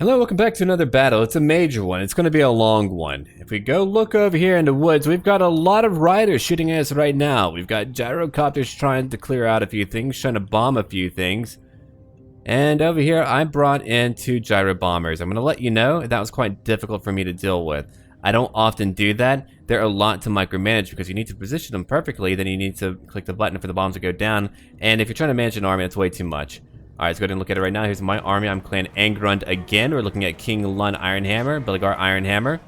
Hello, welcome back to another battle. It's a major one. It's going to be a long one. If we go look over here in the woods, we've got a lot of riders shooting at us right now. We've got gyrocopters trying to clear out a few things, trying to bomb a few things. And over here, I brought in 2 gyro bombers. I'm going to let you know that was quite difficult for me to deal with. I don't often do that. They're a lot to micromanage because you need to position them perfectly, then you need to click the button for the bombs to go down. And if you're trying to manage an army, that's way too much. Alright, let's go ahead and look at it right now. Here's my army. I'm Clan Angrund again. We're looking at King Lun Ironhammer, Belgar Ironhammer.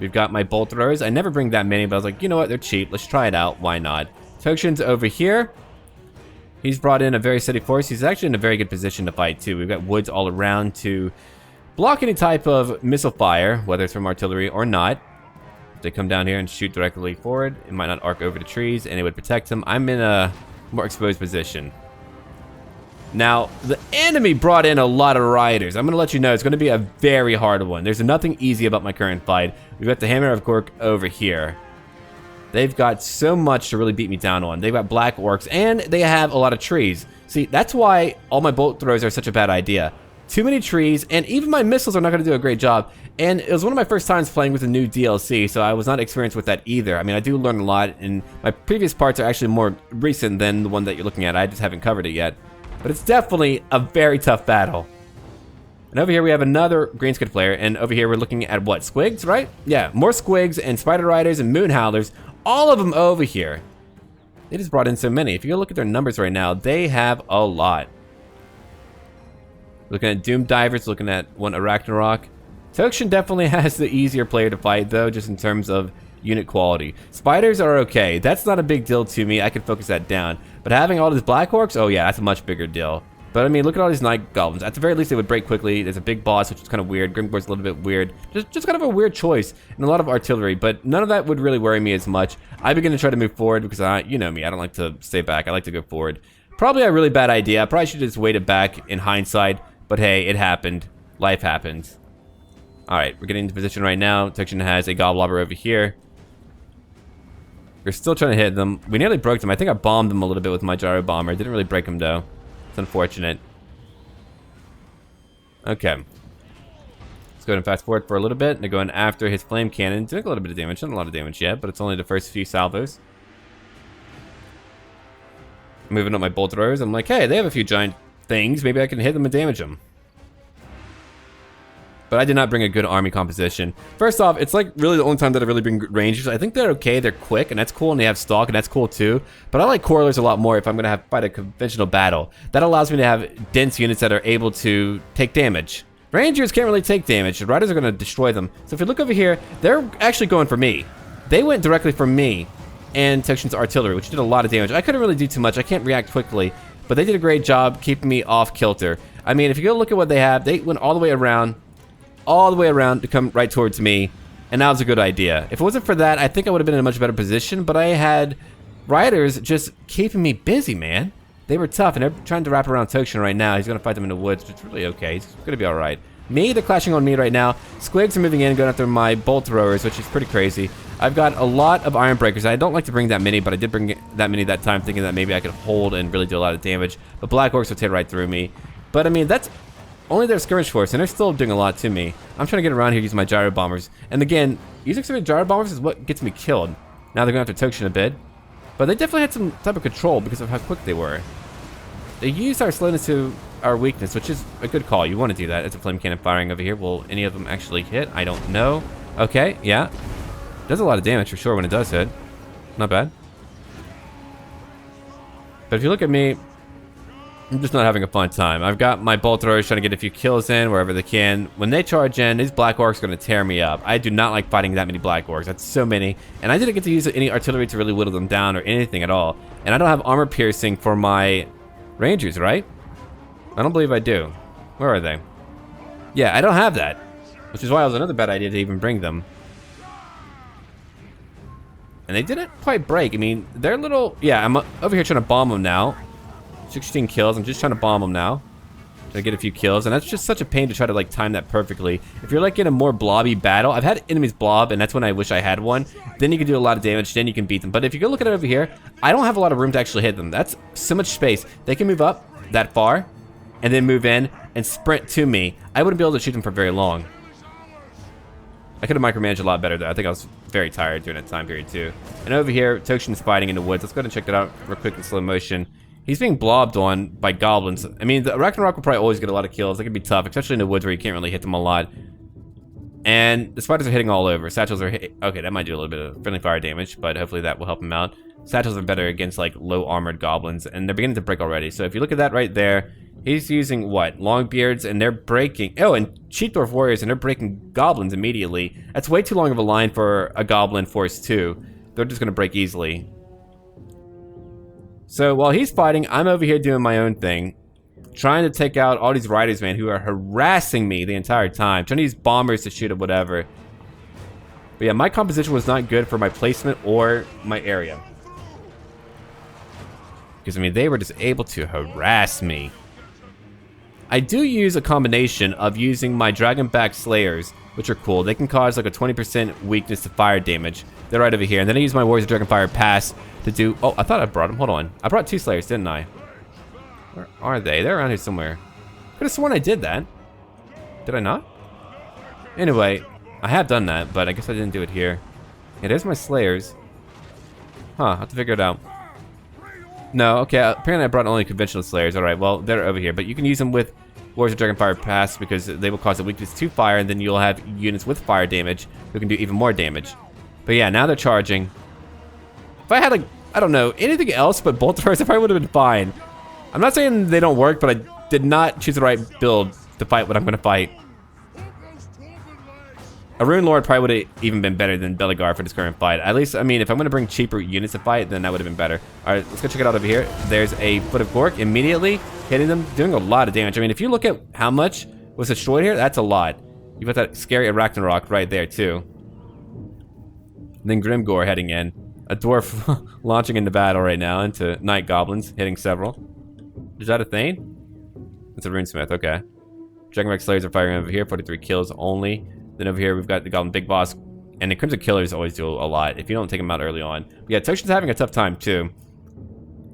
We've got my bolt throwers. I never bring that many, but I was like, you know what? They're cheap. Let's try it out. Why not? Tokshin's over here. He's brought in a very steady force. He's actually in a very good position to fight, too. We've got woods all around to block any type of missile fire, whether it's from artillery or not. If they come down here and shoot directly forward, it might not arc over the trees, and it would protect them. I'm in a more exposed position. Now, the enemy brought in a lot of riders. I'm going to let you know it's going to be a very hard one. There's nothing easy about my current fight. We've got the Hammer of Cork over here. They've got so much to really beat me down on. They've got black orcs, and they have a lot of trees. See, that's why all my bolt throws are such a bad idea. Too many trees, and even my missiles are not going to do a great job. And it was one of my first times playing with the new DLC, so I was not experienced with that either. I mean, I do learn a lot, and my previous parts are actually more recent than the one that you're looking at. I just haven't covered it yet. But it's definitely a very tough battle. And over here we have another Greenskins player, and over here we're looking at what? Squigs, right? Yeah, more Squigs and Spider Riders and Moon Howlers. All of them over here. They just brought in so many. If you go look at their numbers right now, they have a lot. Looking at Doom Divers, looking at one Arachnarok. Tokshin definitely has the easier player to fight, though, just in terms of unit quality. Spiders are okay. That's not a big deal to me. I can focus that down. But having all these Black Orcs, oh yeah, that's a much bigger deal. But I mean, look at all these Night Goblins. At the very least, they would break quickly. There's a big boss, which is kind of weird. Grimgor's a little bit weird. Just kind of a weird choice. And a lot of artillery, but none of that would really worry me as much. I begin to try to move forward because you know me, I don't like to stay back. I like to go forward. Probably a really bad idea. I probably should have just waited back in hindsight. But hey, it happened. Life happens. Alright, we're getting into position right now. Tokshin has a Goblobber over here. We're still trying to hit them. We nearly broke them. I think I bombed them a little bit with my gyro bomber. Didn't really break them though. It's unfortunate. Okay. Let's go ahead and fast forward for a little bit. They're going after his flame cannon. Took a little bit of damage. Not a lot of damage yet, but it's only the first few salvos. Moving up my bolt throwers. I'm like, hey, they have a few giant things. Maybe I can hit them and damage them. But I did not bring a good army composition. First off, it's like really the only time that I really bring rangers. I think they're okay, they're quick, and that's cool, and they have stalk, and that's cool too. But I like coilers a lot more if I'm going to fight a conventional battle. That allows me to have dense units that are able to take damage. Rangers can't really take damage. The riders are going to destroy them. So if you look over here, they're actually going for me. They went directly for me and Tokshin's artillery, which did a lot of damage. I couldn't really do too much. I can't react quickly, but they did a great job keeping me off kilter. I mean, if you go look at what they have, they went all the way around to come right towards me, and that was a good idea. If it wasn't for that, I think I would have been in a much better position, but I had riders just keeping me busy, man. They were tough, and they're trying to wrap around Tokshin right now. He's going to fight them in the woods, which is really okay. He's going to be all right. They're clashing on me right now. Squigs are moving in, going after my bolt throwers, which is pretty crazy. I've got a lot of iron breakers. I don't like to bring that many, but I did bring that many that time, thinking that maybe I could hold and really do a lot of damage. But black orcs would tear right through me. But I mean, that's only their skirmish force, and they're still doing a lot to me. I'm trying to get around here using my gyro bombers. And again, using some gyro bombers is what gets me killed. Now they're going after Tokshin a bit. But they definitely had some type of control because of how quick they were. They used our slowness to our weakness, which is a good call. You want to do that. It's a flame cannon firing over here. Will any of them actually hit? I don't know. Okay, yeah. Does a lot of damage for sure when it does hit. Not bad. But if you look at me, I'm just not having a fun time. I've got my bolt throwers trying to get a few kills in wherever they can. When they charge in, these black orcs are going to tear me up. I do not like fighting that many black orcs. That's so many. And I didn't get to use any artillery to really whittle them down or anything at all. And I don't have armor piercing for my rangers, right? I don't believe I do. Where are they? Yeah, I don't have that. Which is why it was another bad idea to even bring them. And they didn't quite break. I mean, they're little... Yeah, I'm over here trying to bomb them now. 16 kills. I'm just trying to bomb them now. Trying to get a few kills. And that's just such a pain to try to, like, time that perfectly. If you're, like, in a more blobby battle... I've had enemies blob, and that's when I wish I had one. Then you can do a lot of damage. Then you can beat them. But if you go look at it over here, I don't have a lot of room to actually hit them. That's so much space. They can move up that far, and then move in, and sprint to me, I wouldn't be able to shoot them for very long. I could have micromanaged a lot better though. I think I was very tired during that time period too. And over here, Tokshin's fighting in the woods. Let's go ahead and check that out real quick in slow motion. He's being blobbed on by goblins. I mean, the Ragnarok will probably always get a lot of kills. That could be tough, especially in the woods where you can't really hit them a lot. And the spiders are hitting all over. Satchels are okay, that might do a little bit of friendly fire damage, but hopefully that will help him out. Satchels are better against like low armored goblins, and they're beginning to break already. So if you look at that right there, he's using what? Longbeards, and they're breaking. Oh, and cheap dwarf warriors, and they're breaking goblins immediately. That's way too long of a line for a goblin force too. They're just gonna break easily. So while he's fighting, I'm over here doing my own thing, trying to take out all these riders, man, who are harassing me the entire time, trying to use bombers to shoot at whatever. But yeah, my composition was not good for my placement or my area. Because, I mean, they were just able to harass me. I do use a combination of using my Dragonback Slayers, which are cool. They can cause like a 20% weakness to fire damage. They're right over here. And then I use my Warriors of Dragonfire Pass to do... Oh, I thought I brought them. Hold on. I brought 2 Slayers, didn't I? Where are they? They're around here somewhere. Could have sworn I did that. Did I not? Anyway, I have done that, but I guess I didn't do it here. Yeah, there's my Slayers. Huh, I'll have to figure it out. No, okay, apparently I brought only conventional Slayers. Alright, well, they're over here. But you can use them with Warriors of Dragonfire Pass because they will cause a weakness to fire, and then you'll have units with fire damage who can do even more damage. But yeah, now they're charging. If I had, like, I don't know, anything else but bolt throwers, I probably would have been fine. I'm not saying they don't work, but I did not choose the right build to fight what I'm going to fight. A Rune Lord probably would have even been better than Belegar for this current fight. At least, I mean, if I'm going to bring cheaper units to fight, then that would have been better. Alright, let's go check it out over here. There's a Foot of Gork immediately hitting them, doing a lot of damage. I mean, if you look at how much was destroyed here, that's a lot. You've got that scary Ragnarok right there, too. And then Grimgore heading in. A dwarf launching into battle right now into Night Goblins, hitting several. Is that a Thane? It's a Runesmith, okay. Dragonback Slayers are firing over here, 43 kills only. Then over here we've got the Goblin Big Boss, and the Crimson Killers always do a lot if you don't take them out early on. But yeah, Toshin's having a tough time too.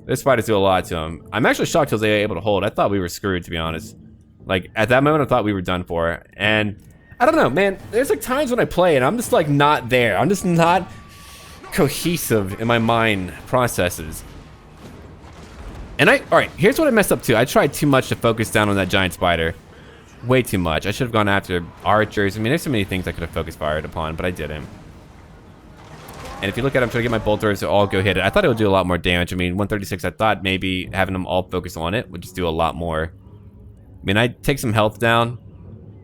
Those fighters do a lot to him. I'm actually shocked he was able to hold. I thought we were screwed, to be honest. Like, at that moment I thought we were done for. And, I don't know, man, there's like times when I play and I'm just like not there. I'm just not cohesive in my mind processes. And alright, here's what I messed up too. I tried too much to focus down on that giant spider. Way too much. I should have gone after archers. I mean, there's so many things I could have focus fired upon, but I didn't. And if you look at it, I'm trying to get my bolt throwers to all go hit it. I thought it would do a lot more damage. I mean, 136, I thought maybe having them all focus on it would just do a lot more. I mean, I take some health down.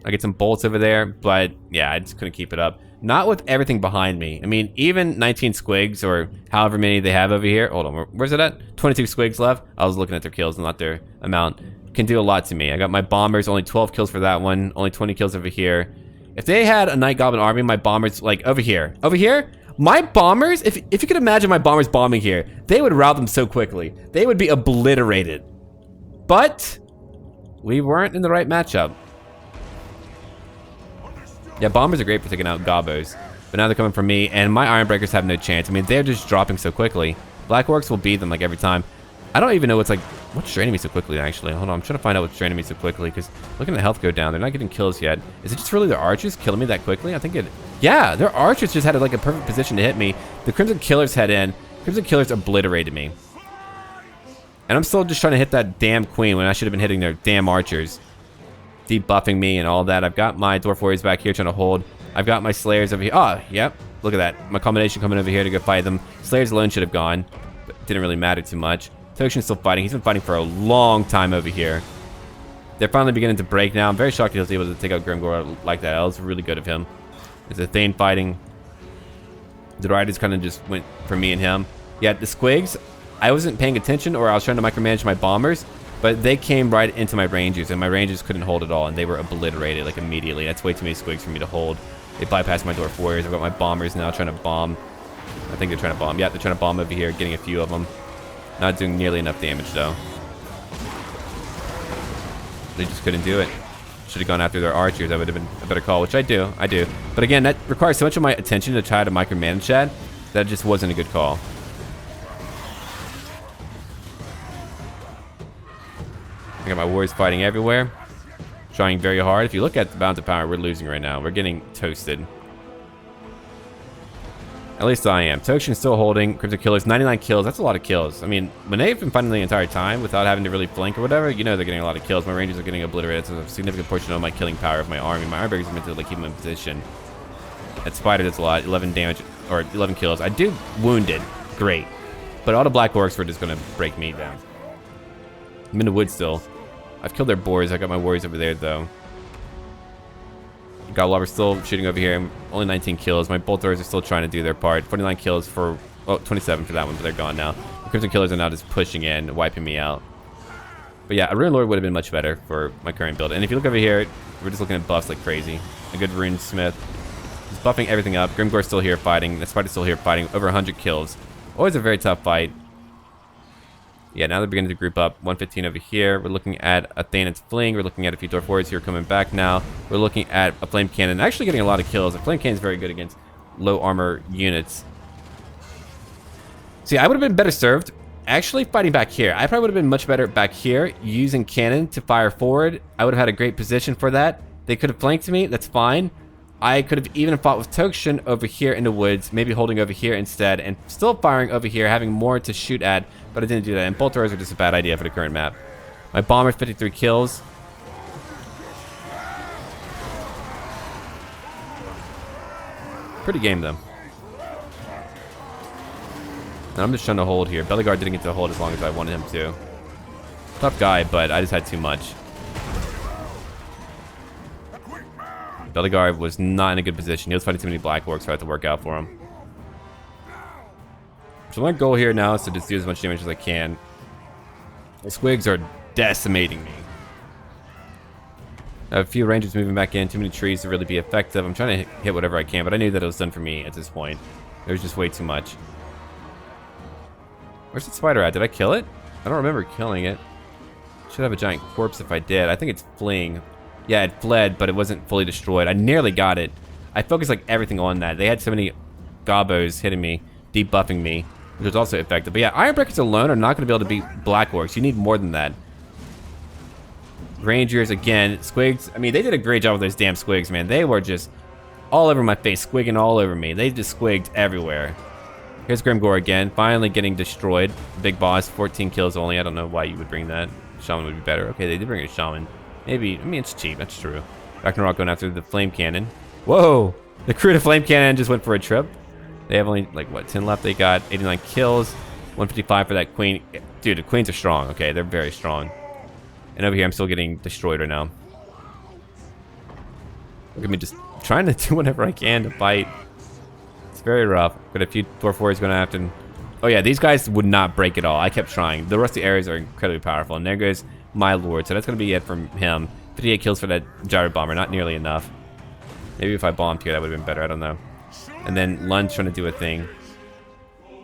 I get some bolts over there, but yeah, I just couldn't keep it up. Not with everything behind me. I mean, even 19 squigs, or however many they have over here. Hold on, where's it at? 22 squigs left. I was looking at their kills, not their amount. Can do a lot to me. I got my bombers, only 12 kills for that one, only 20 kills over here. If they had a Night Goblin army, my bombers, like over here, my bombers, if you could imagine my bombers bombing here, they would rout them so quickly. They would be obliterated. But we weren't in the right matchup. Yeah, bombers are great for taking out gobos, but now they're coming for me, and my Iron Breakers have no chance. I mean, they're just dropping so quickly. Black Orcs will beat them like every time. I don't even know what's draining me so quickly, actually. Hold on, I'm trying to find out what's draining me so quickly, because looking at the health go down, they're not getting kills yet. Is it just really their archers killing me that quickly? I think yeah, their archers just had like a perfect position to hit me. The Crimson Killers head in. Crimson Killers obliterated me. And I'm still just trying to hit that damn queen when I should have been hitting their damn archers. Debuffing me and all that. I've got my Dwarf Warriors back here trying to hold. I've got my Slayers over here. Oh, yep. Look at that. My combination coming over here to go fight them. Slayers alone should have gone, but didn't really matter too much. Toshin's still fighting. He's been fighting for a long time over here. They're finally beginning to break now. I'm very shocked he was able to take out Grimgore like that. That was really good of him. There's a Thane fighting. The Riders kind of just went for me and him. Yeah, the Squigs, I wasn't paying attention, or I was trying to micromanage my bombers, but they came right into my Rangers, and my Rangers couldn't hold at all, and they were obliterated like immediately. That's way too many Squigs for me to hold. They bypassed my Dwarf Warriors. I've got my bombers now trying to bomb. I think they're trying to bomb. Yeah, they're trying to bomb over here, getting a few of them. Not doing nearly enough damage, though. They just couldn't do it. Should have gone after their archers. That would have been a better call, which I do. But again, that requires so much of my attention to try to micromanage that just wasn't a good call. I got my warriors fighting everywhere. trying very hard. If you look at the balance of power, we're losing right now. We're getting toasted. At least I am. Tokshin's still holding. Crypto Killer's 99 kills. That's a lot of kills. I mean, when they've been fighting the entire time without having to really flank or whatever, you know they're getting a lot of kills. My Rangers are getting obliterated. It's a significant portion of my killing power of my army. My Iron Breakers are meant to like keep them in position. That Spider does a lot. 11 damage, or 11 kills. I do wounded. Great. But all the Black Orcs were just going to break me down. I'm in the woods still. I've killed their boars. I got my warriors over there, though. Goblins are still shooting over here. Only 19 kills. My bolt throwers are still trying to do their part. 49 kills for... Oh, 27 for that one, but they're gone now. The Crimson Killers are now just pushing in, wiping me out. But yeah, a Rune Lord would have been much better for my current build. And if you look over here, we're just looking at buffs like crazy. A good Rune Smith. He's buffing everything up. Grimgore's still here fighting. The Spider's still here fighting. Over 100 kills. Always a very tough fight. Yeah, now they're beginning to group up. 115 over here. We're looking at a Thane's Fling. We're looking at a few Dwarf Warriors who are coming back now. We're looking at a Flame Cannon. Actually getting a lot of kills. A Flame Cannon is very good against low armor units. See, I would have been better served actually fighting back here. I probably would have been much better back here using cannon to fire forward. I would have had a great position for that. They could have flanked me. That's fine. I could have even fought with Tokshin over here in the woods, maybe holding over here instead, and still firing over here, having more to shoot at, but I didn't do that. And bolt throwers are just a bad idea for the current map. My bomber, 53 kills. Pretty game, though. And I'm just trying to hold here. Bellyguard didn't get to hold as long as I wanted him to. Tough guy, but I just had too much. Bellyguard was not in a good position. He was fighting too many Black Orcs, so I had to work out for him. So my goal here now is to just do as much damage as I can. The Squigs are decimating me. I have a few Rangers moving back in. Too many trees to really be effective. I'm trying to hit whatever I can, but I knew that it was done for me at this point. There's just way too much. Where's the Spider at? Did I kill it? I don't remember killing it. Should have a giant corpse if I did. I think it's fleeing. Yeah, it fled, but it wasn't fully destroyed. I nearly got it. I focused like everything on that. They had so many gobos hitting me, debuffing me, which was also effective. But yeah, Iron Breakers alone are not going to be able to beat Black Orcs. You need more than that. Rangers, again, Squigs. I mean, they did a great job with those damn Squigs, man. They were just all over my face, squigging all over me. They just squigged everywhere. Here's Grimgore again, finally getting destroyed. Big boss, 14 kills only. I don't know why you would bring that. Shaman would be better. Okay, they did bring a Shaman. Maybe, I mean, it's cheap, that's true. Ragnarok going after the Flame Cannon. Whoa! The crew to Flame Cannon just went for a trip. They have only, like, what, 10 left? They got 89 kills, 155 for that Queen. Dude, the Queens are strong, okay? They're very strong. And over here, I'm still getting destroyed right now. Look at me just trying to do whatever I can to fight. It's very rough. Got a few Dwarf Warriors going after. Oh yeah, these guys would not break at all. I kept trying. The rusty areas are incredibly powerful. And there goes my Lord. So that's going to be it from him. 58 kills for that Gyro Bomber. Not nearly enough. Maybe if I bombed here, that would have been better. I don't know. And then Lun's trying to do a thing.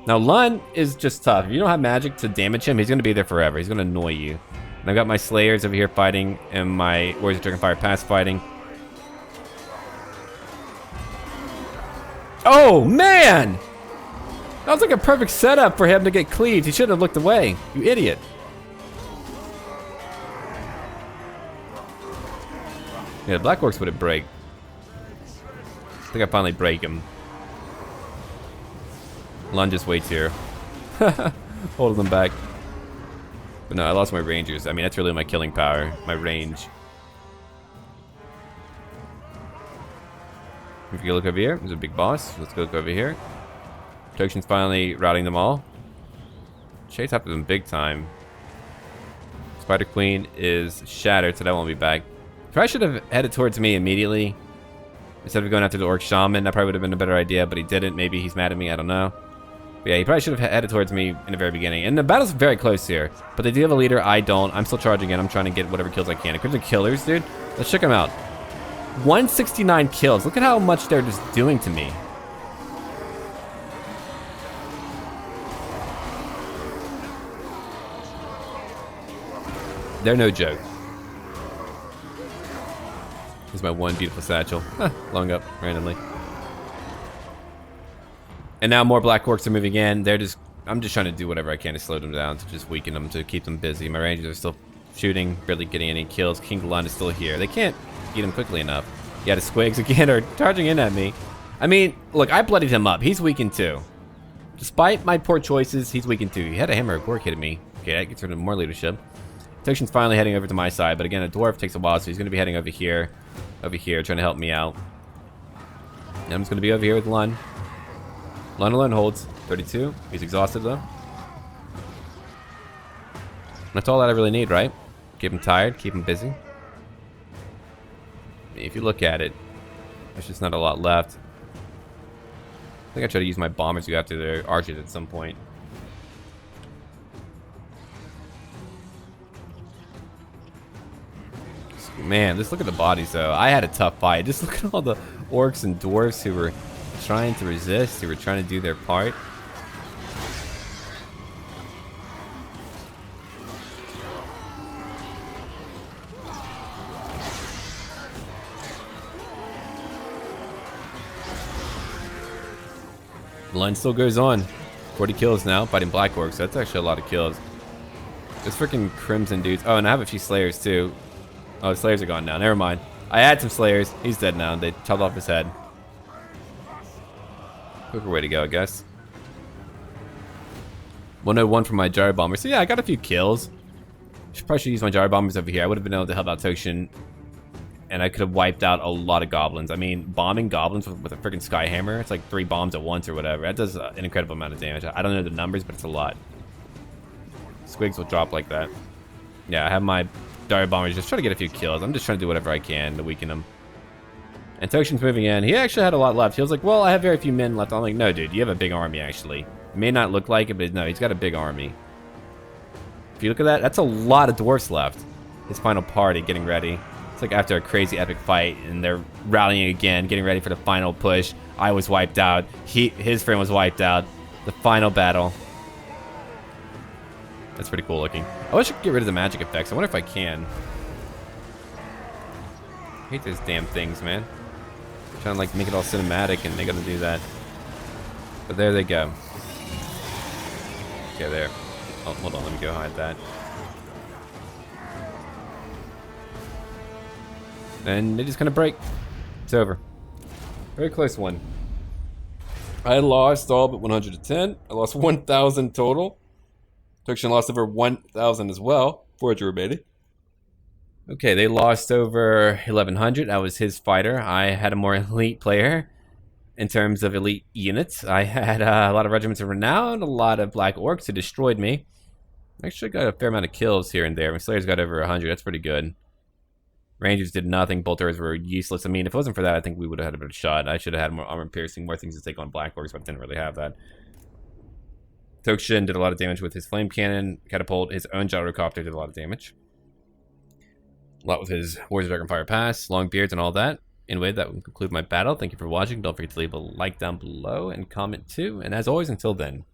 Now, Lun is just tough. If you don't have magic to damage him, he's going to be there forever. He's going to annoy you. And I've got my Slayers over here fighting, and my Warriors of Dragonfire Pass fighting. Oh, man! That was like a perfect setup for him to get cleaved. He shouldn't have looked away. You idiot. Yeah, the Black Orcs would have break. I think I finally break him. Lun just waits here. Holding them back. But no, I lost my Rangers. I mean, that's really my killing power, my range. If you look over here, there's a big boss. Let's go look over here. Tokshin's finally routing them all. Chase after them big time. Spider Queen is shattered, so that won't be back. Probably should have headed towards me immediately. Instead of going after the Orc Shaman, that probably would have been a better idea, but he didn't. Maybe he's mad at me, I don't know. But yeah, he probably should have headed towards me in the very beginning. And the battle's very close here. But they do have a leader, I don't. I'm still charging in. I'm trying to get whatever kills I can. Crimson Killers, dude. Let's check them out. 169 kills. Look at how much they're just doing to me. They're no joke. This is my one beautiful satchel. Blowing up randomly. And now more Black Orcs are moving in. They're just, I'm just trying to do whatever I can to slow them down, to just weaken them, to keep them busy. My Rangers are still shooting, barely getting any kills. King Galun is still here. They can't get him quickly enough. Yeah, the Squigs again are charging in at me. I mean, look, I bloodied him up. He's weakened too. Despite my poor choices, he's weakened too. He had a hammer of Gork hitting me. Okay, that gets rid of more leadership. Tokshin's finally heading over to my side, but again, a dwarf takes a while, so he's going to be heading over here, trying to help me out. And I'm just going to be over here with Lun. Lun alone holds 32. He's exhausted though. That's all that I really need, right? Keep him tired, keep him busy. If you look at it, there's just not a lot left. I think I try to use my bombers to go after their archers at some point. Man, just look at the bodies though. I had a tough fight. Just look at all the orcs and dwarves who were trying to resist, who were trying to do their part. The line still goes on. 40 kills now, fighting Black Orcs. So that's actually a lot of kills. There's freaking Crimson dudes. Oh, and I have a few Slayers too. Oh, the Slayers are gone now. Never mind. I had some Slayers. He's dead now. They chopped off his head. Quicker way to go, I guess. 101 for my Gyro Bomber. So yeah, I got a few kills. Probably should use my Gyro Bombers over here. I would have been able to help out Tokshin. And I could have wiped out a lot of goblins. I mean, bombing goblins with a freaking Sky Hammer, it's like 3 bombs at once or whatever. That does an incredible amount of damage. I don't know the numbers, but it's a lot. Squigs will drop like that. Yeah, I have my Gyro Bombers just trying to get a few kills. I'm just trying to do whatever I can to weaken them. And Tokshin's moving in. He actually had a lot left. He was like, well, I have very few men left. I'm like, no, dude, you have a big army, actually. It may not look like it, but no, he's got a big army. If you look at that, that's a lot of dwarfs left. His final party getting ready. It's like after a crazy epic fight, and they're rallying again, getting ready for the final push. I was wiped out. His friend was wiped out. The final battle. That's pretty cool looking. I wish I could get rid of the magic effects. I wonder if I can. I hate those damn things, man. I'm trying to like make it all cinematic, and they gotta do that. But there they go. Okay, there. Oh, hold on. Let me go hide that. And they just kind of break. It's over. Very close one. I lost all but 110. I lost 1,000 total. Tokshin lost over 1,000 as well. For Drew, baby. Okay, they lost over 1,100. That was his fighter. I had a more elite player in terms of elite units. I had a lot of regiments of renown, a lot of black orcs who destroyed me. Actually got a fair amount of kills here and there. My Slayers got over 100. That's pretty good. Rangers did nothing. Bolters were useless. I mean, if it wasn't for that, I think we would have had a better shot. I should have had more armor piercing, more things to take on black orcs, but I didn't really have that. Tokshin did a lot of damage with his flame cannon. Catapult, his own gyrocopter did a lot of damage. A lot with his Warriors of Dragonfire Pass, long beards, and all that. Anyway, that will conclude my battle. Thank you for watching. Don't forget to leave a like down below and comment too. And as always, until then,